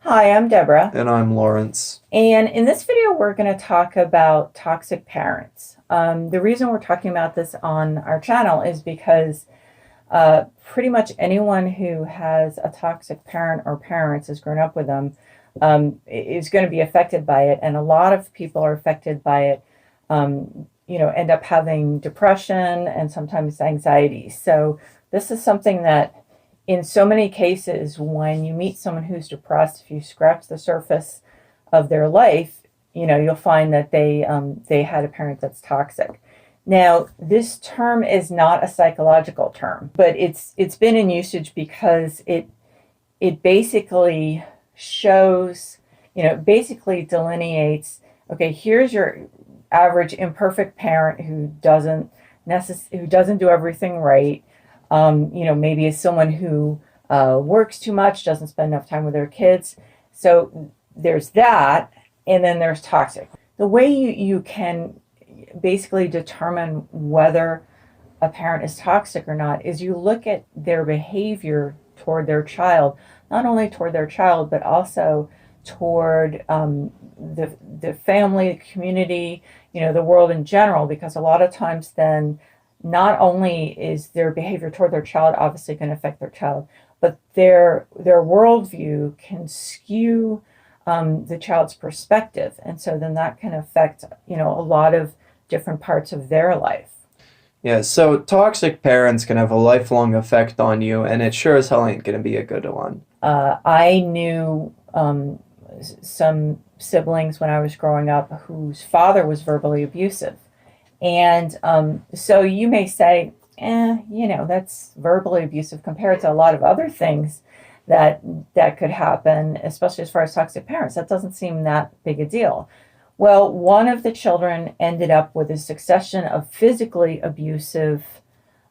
Hi, I'm Deborah, And I'm Lawrence. and in this video we're going to talk about toxic parents. The reason we're talking about this on our channel is because pretty much anyone who has a toxic parent or parents has grown up with them is going to be affected by it, and a lot of people are affected by it, end up having depression and sometimes anxiety. So this is something that in so many cases, when you meet someone who's depressed, if you scratch the surface of their life, you'll find that they had a parent that's toxic. Now, this term is not a psychological term, but it's been in usage because it basically shows, basically delineates, okay, here's your average imperfect parent who doesn't do everything right. Maybe is someone who works too much, doesn't spend enough time with their kids. So there's that, and then there's toxic. The way you can basically determine whether a parent is toxic or not is you look at their behavior toward their child, not only toward their child, but also toward the family, the community, the world in general, because a lot of times then not only is their behavior toward their child obviously going to affect their child, but their worldview can skew the child's perspective. And so then that can affect, a lot of different parts of their life. Yeah, so toxic parents can have a lifelong effect on you, and it sure as hell ain't gonna be a good one. I knew some siblings when I was growing up whose father was verbally abusive. And so you may say, that's verbally abusive compared to a lot of other things that could happen, especially as far as toxic parents. That doesn't seem that big a deal. Well, one of the children ended up with a succession of physically abusive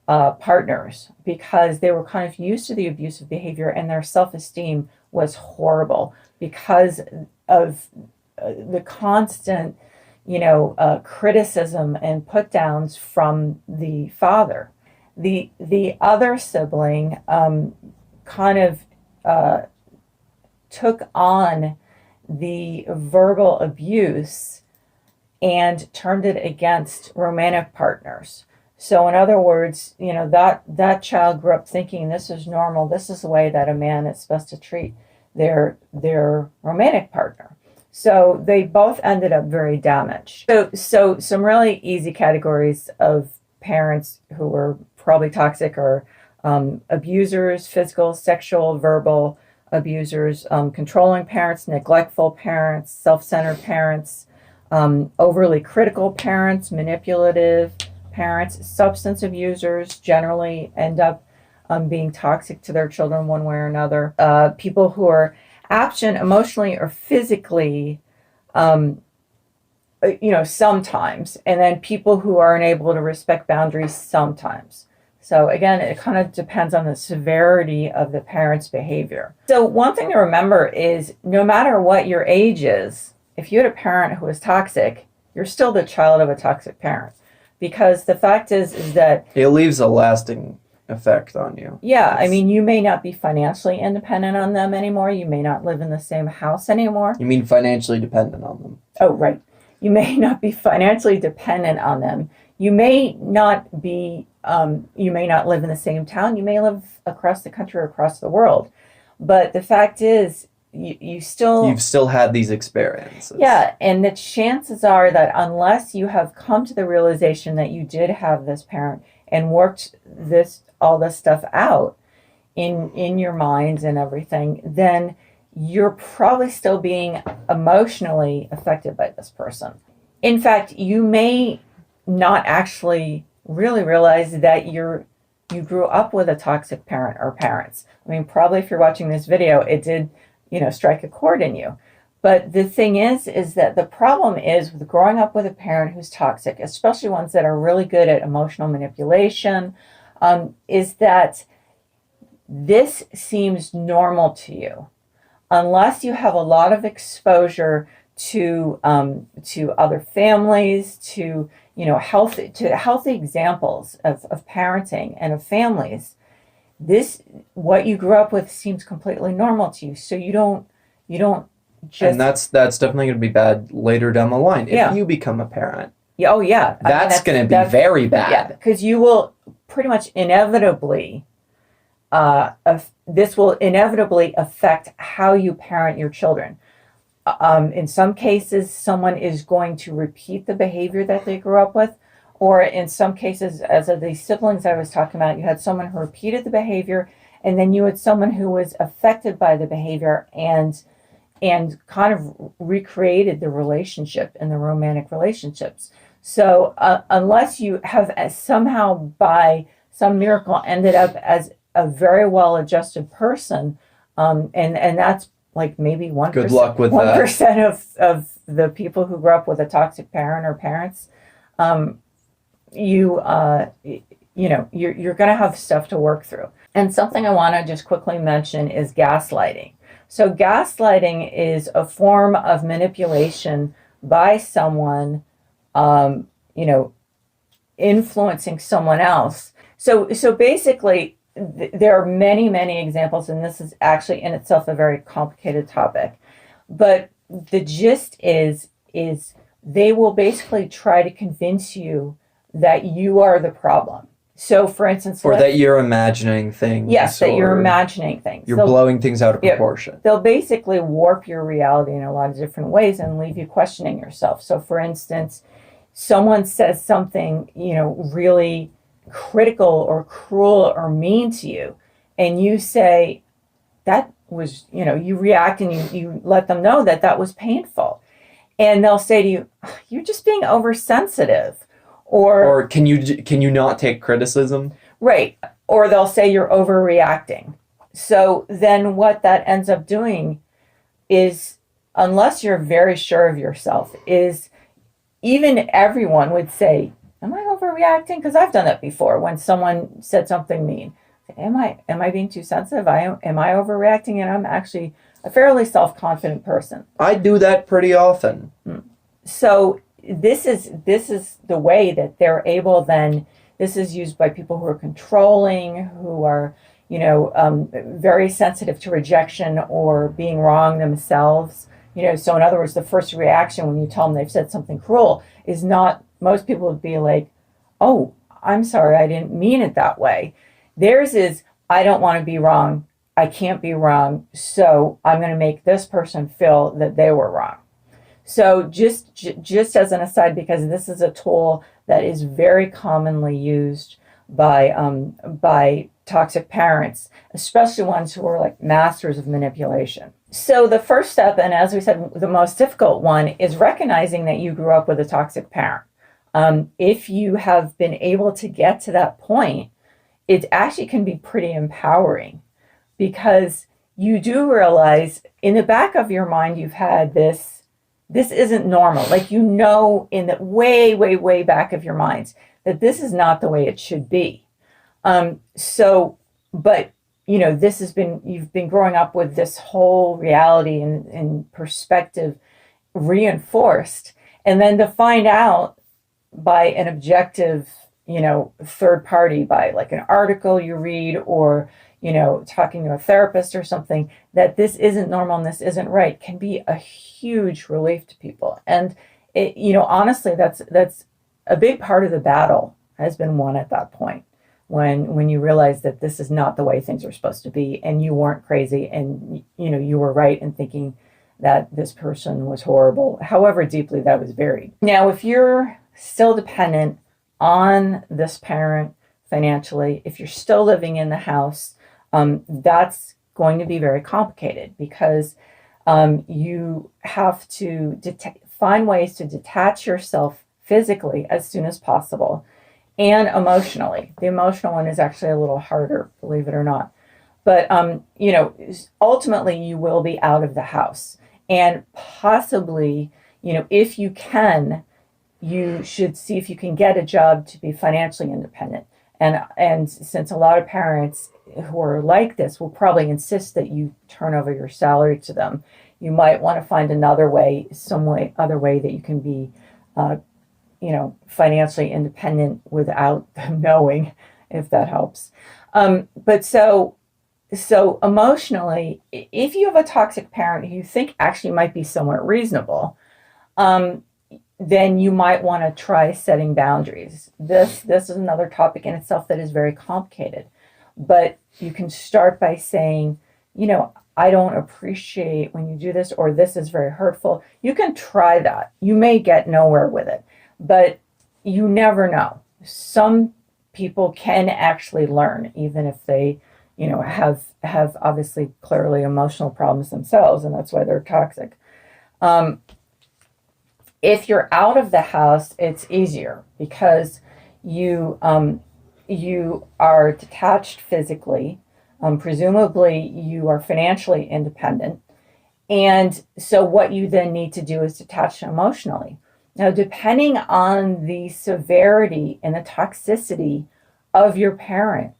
partners because they were kind of used to the abusive behavior, and their self-esteem was horrible because of the constant criticism and put downs from the father. The other sibling kind of took on the verbal abuse and turned it against romantic partners. So in other words, that child grew up thinking this is normal. This is the way that a man is supposed to treat their romantic partner. So they both ended up very damaged. So some really easy categories of parents who were probably toxic are abusers, physical, sexual, verbal abusers, controlling parents, neglectful parents, self-centered parents, overly critical parents, manipulative parents. Substance abusers generally end up being toxic to their children one way or another. People who are absent emotionally or physically, sometimes, and then people who are unable to respect boundaries sometimes. So again, it kind of depends on the severity of the parent's behavior. So one thing to remember is no matter what your age is, if you had a parent who was toxic, you're still the child of a toxic parent. Because the fact is that it leaves a lasting effect on you. Yeah, I mean, you may not be financially independent on them anymore. You may not live in the same house anymore. You mean financially dependent on them? Oh, right. You may not be financially dependent on them. You may not be, you may not live in the same town. You may live across the country or across the world. But the fact is, you've still had these experiences. Yeah, and the chances are that unless you have come to the realization that you did have this parent and worked all this stuff out in your minds and everything, then you're probably still being emotionally affected by this person. In fact, you may not actually really realize that you grew up with a toxic parent or parents. I mean, probably if you're watching this video, it did, strike a chord in you. But the thing is that the problem is with growing up with a parent who's toxic, especially ones that are really good at emotional manipulation, is that this seems normal to you unless you have a lot of exposure to other families, to healthy examples of parenting and of families. What you grew up with seems completely normal to you, so you You don't And just, that's definitely going to be bad later down the line if yeah. you become a parent. Yeah, oh yeah. I mean, That's going to be very yeah, bad. because you will pretty much inevitably, this will inevitably affect how you parent your children. In some cases, someone is going to repeat the behavior that they grew up with, or in some cases, as of the siblings I was talking about, you had someone who repeated the behavior, and then you had someone who was affected by the behavior and kind of recreated the relationship and the romantic relationships. So unless you have somehow by some miracle ended up as a very well-adjusted person, and that's like maybe 1%, Good luck with 1% of the people who grew up with a toxic parent or parents, um, you you know you're going to have stuff to work through. And something I want to just quickly mention is gaslighting. So gaslighting is a form of manipulation by someone, you know, influencing someone else. So basically, there are many examples, and this is actually in itself a very complicated topic. But the gist is they will basically try to convince you that you are the problem. So, for instance, or that you're imagining things. Yes, that you're imagining things. You're blowing things out of proportion. They'll basically warp your reality in a lot of different ways and leave you questioning yourself. So, for instance, someone says something, you know, really critical or cruel or mean to you, and you say, that was, you know, you react and you let them know that that was painful. And they'll say to you, you're just being oversensitive. Or can you not take criticism? Right. Or they'll say you're overreacting. So then what that ends up doing is, unless you're very sure of yourself, is even everyone would say, am I overreacting? Because I've done that before when someone said something mean. Am I being too sensitive? Am I overreacting? And I'm actually a fairly self-confident person. I do that pretty often. So this is the way that they're able then. This is used by people who are controlling, who are, you know, very sensitive to rejection or being wrong themselves. You know, so in other words, the first reaction when you tell them they've said something cruel is not, most people would be like, oh, I'm sorry, I didn't mean it that way. Theirs is, I don't want to be wrong. I can't be wrong. So I'm going to make this person feel that they were wrong. So just as an aside, because this is a tool that is very commonly used by toxic parents, especially ones who are like masters of manipulation. So the first step, and as we said, the most difficult one, is recognizing that you grew up with a toxic parent. If you have been able to get to that point, it actually can be pretty empowering, because you do realize in the back of your mind you've had this isn't normal. Like, you know, in the way back of your minds that this is not the way it should be. But you know, you've been growing up with this whole reality and perspective reinforced, and then to find out by an objective, you know, third party, by like an article you read, or, you know, talking to a therapist or something, that this isn't normal and this isn't right, can be a huge relief to people. And it, you know, honestly, that's a big part of the battle has been won at that point, when you realize that this is not the way things are supposed to be, and you weren't crazy, and, you know, you were right in thinking that this person was horrible, however deeply that was buried. Now, if you're still dependent on this parent financially, if you're still living in the house, that's going to be very complicated, because you have to find ways to detach yourself physically as soon as possible, and emotionally. The emotional one is actually a little harder, believe it or not. But, you know, ultimately you will be out of the house, and possibly, you know, if you can, you should see if you can get a job to be financially independent. And since a lot of parents who are like this will probably insist that you turn over your salary to them, you might want to find another way, other way that you can be, you know, financially independent without them knowing, if that helps. But so So emotionally, if you have a toxic parent who you think actually might be somewhat reasonable, um, then you might want to try setting boundaries. This is another topic in itself that is very complicated, but you can start by saying, I don't appreciate when you do this, or this is very hurtful. You can try that. You may get nowhere with it, but you never know. Some people can actually learn, even if they, have obviously clearly emotional problems themselves, and that's why they're toxic. Um, if you're out of the house, it's easier because you you are detached physically. Presumably, you are financially independent, and so what you then need to do is detach emotionally. Now, depending on the severity and the toxicity of your parent,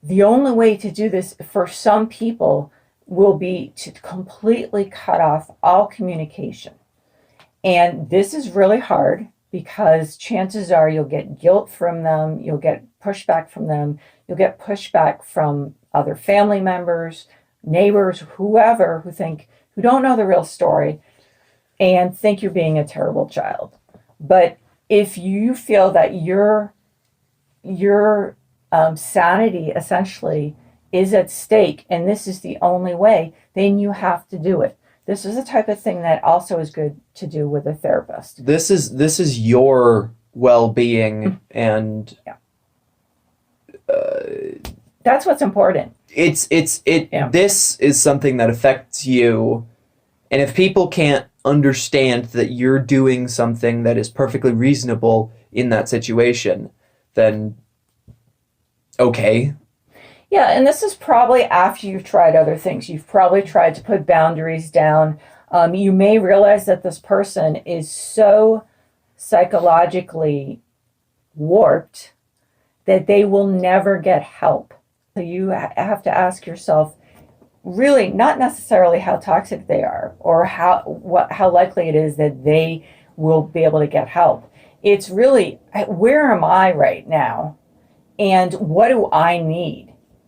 the only way to do this for some people will be to completely cut off all communication. And this is really hard because chances are you'll get guilt from them, you'll get pushback from them, you'll get pushback from other family members, neighbors, whoever who don't know the real story and think you're being a terrible child. But if you feel that your sanity essentially is at stake and this is the only way, then you have to do it. This is the type of thing that also is good to do with a therapist. This is your well-being, and Yeah. That's what's important. Yeah. This is something that affects you, and if people can't understand that you're doing something that is perfectly reasonable in that situation, then okay. Yeah, and this is probably after you've tried other things. You've probably tried to put boundaries down. You may realize that this person is so psychologically warped that they will never get help. So you have to ask yourself, really, not necessarily how toxic they are or how likely it is that they will be able to get help. It's really, where am I right now, and what do I need?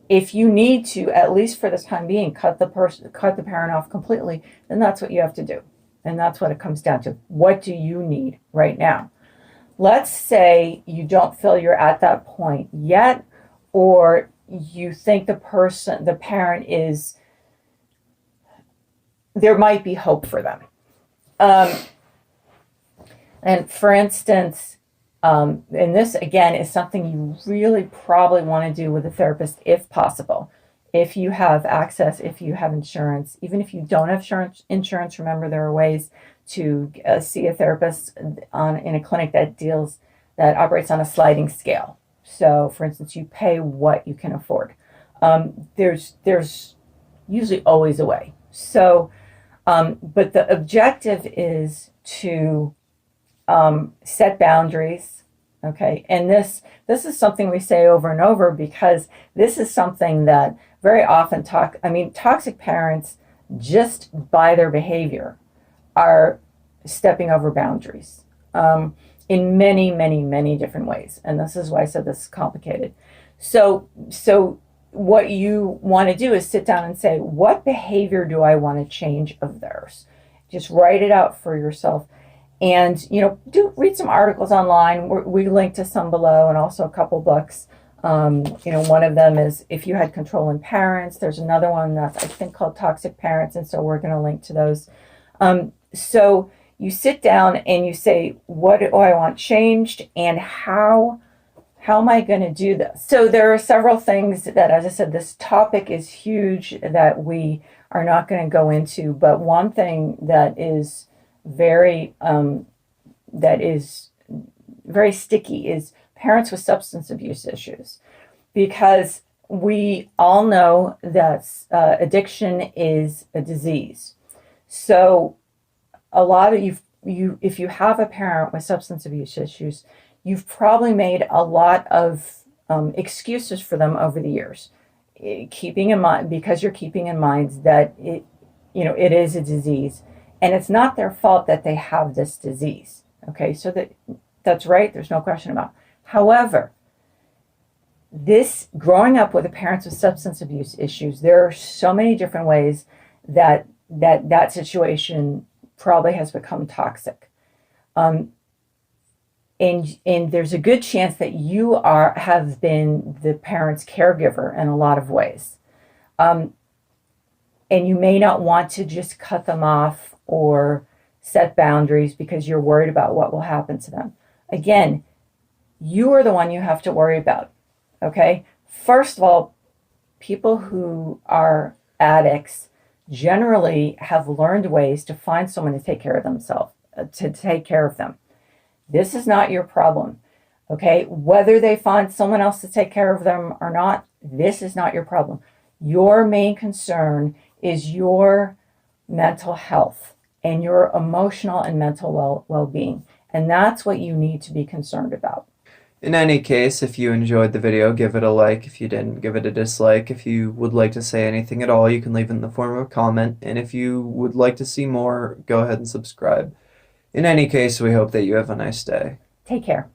If you need to, at least for this time being, cut the parent off completely, then that's what you have to do. And that's what it comes down to. What do you need right now? Let's say you don't feel you're at that point yet, or you think the parent is, there might be hope for them. And for instance, and this again is something you really probably want to do with a therapist if possible. If you have access, if you have insurance, even if you don't have insurance, remember there are ways to see a therapist in a clinic that operates on a sliding scale. So, for instance, you pay what you can afford. There's usually always a way. So, but the objective is to set boundaries. Okay, and this is something we say over and over because this is something that very often toxic parents, just by their behavior, are stepping over boundaries in many, many, many different ways. And this is why I said this is complicated. So what you want to do is sit down and say, what behavior do I want to change of theirs? Just write it out for yourself. And, do read some articles online. We link to some below, and also a couple books. One of them is If You Had Controlling Parents. There's another one that's, I think, called Toxic Parents, and so we're going to link to those. So you sit down and you say, what do I want changed, and how am I going to do this? So there are several things that, as I said, this topic is huge that we are not going to go into, but one thing that is very sticky is parents with substance abuse issues, because we all know that addiction is a disease. So a lot of if you have a parent with substance abuse issues, you've probably made a lot of excuses for them over the years, keeping in mind that it is a disease. And it's not their fault that they have this disease. Okay, so that's right. There's no question about it. However, this growing up with parents with substance abuse issues, there are so many different ways that situation probably has become toxic. And there's a good chance that you have been the parent's caregiver in a lot of ways. And you may not want to just cut them off or set boundaries because you're worried about what will happen to them. Again, you are the one you have to worry about. Okay? First of all, people who are addicts generally have learned ways to find someone to take care of themselves, to take care of them. This is not your problem. Okay? Whether they find someone else to take care of them or not, this is not your problem. Your main concern is your mental health and your emotional and mental well-being. And that's what you need to be concerned about. In any case, if you enjoyed the video, give it a like. If you didn't, give it a dislike. If you would like to say anything at all, you can leave it in the form of a comment. And if you would like to see more, go ahead and subscribe. In any case, we hope that you have a nice day. Take care.